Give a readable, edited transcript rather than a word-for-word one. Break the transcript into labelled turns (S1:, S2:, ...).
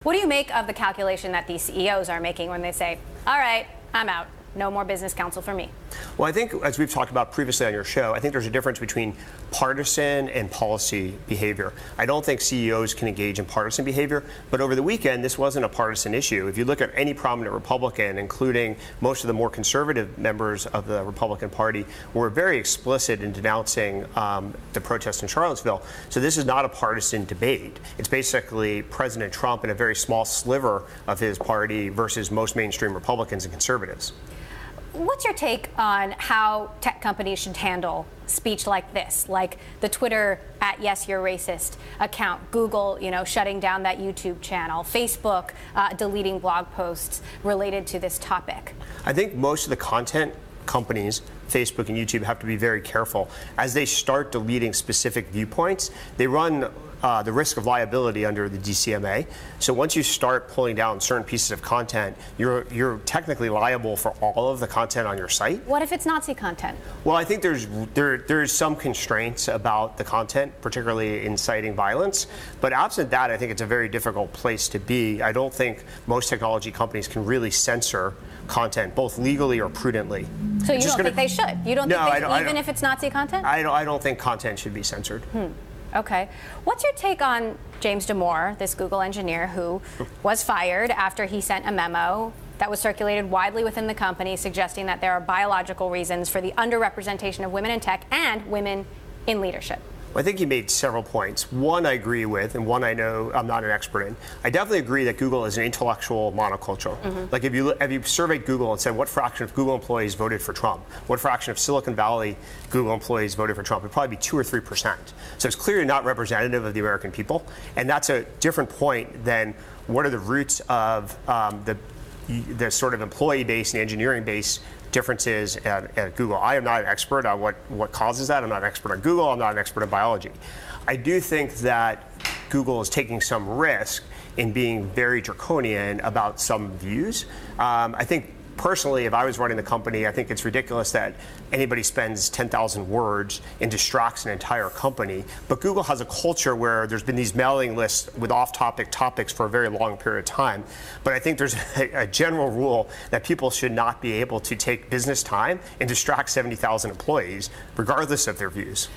S1: What do you make of the calculation that these CEOs are making when they say, all right, I'm out, no more business counsel for me?
S2: Well, I think, as we've talked about previously on your show, I think there's a difference between partisan and policy behavior. I don't think CEOs can engage in partisan behavior, but over the weekend, this wasn't a partisan issue. If you look at any prominent Republican, including most of the more conservative members of the Republican Party, were very explicit in denouncing the protests in Charlottesville. So this is not a partisan debate. It's basically President Trump and a very small sliver of his party versus most mainstream Republicans and conservatives.
S1: What's your take on how tech companies should handle speech like this, like the Twitter @YesYou'reRacist account, Google, shutting down that YouTube channel, Facebook deleting blog posts related to this topic?
S2: I think most of the content companies, Facebook and YouTube, have to be very careful. As they start deleting specific viewpoints, they run the risk of liability under the DCMA. So once you start pulling down certain pieces of content, you're technically liable for all of the content on your site.
S1: What if it's Nazi content?
S2: Well, I think there's some constraints about the content, particularly inciting violence. But absent that, I think it's a very difficult place to be. I don't think most technology companies can really censor content, both legally or prudently.
S1: So you don't think they should? You don't think they should, even if it's Nazi content?
S2: I don't think content should be censored.
S1: Okay. What's your take on James Damore, this Google engineer who was fired after he sent a memo that was circulated widely within the company suggesting that there are biological reasons for the underrepresentation of women in tech and women in leadership?
S2: I think he made several points. One I agree with, and one I know I'm not an expert in. I definitely agree that Google is an intellectual monoculture. Like if you surveyed Google and said what fraction of Google employees voted for Trump, what fraction of Silicon Valley Google employees voted for Trump, it'd probably be 2 or 3%. So it's clearly not representative of the American people, and that's a different point than what are the roots of the sort of employee base and engineering base differences at Google. I am not an expert on what causes that. I'm not an expert on Google. I'm not an expert in biology. I do think that Google is taking some risk in being very draconian about some views. I think personally, if I was running the company, I think it's ridiculous that anybody spends 10,000 words and distracts an entire company. But Google has a culture where there's been these mailing lists with off-topic topics for a very long period of time. But I think there's a general rule that people should not be able to take business time and distract 70,000 employees, regardless of their views.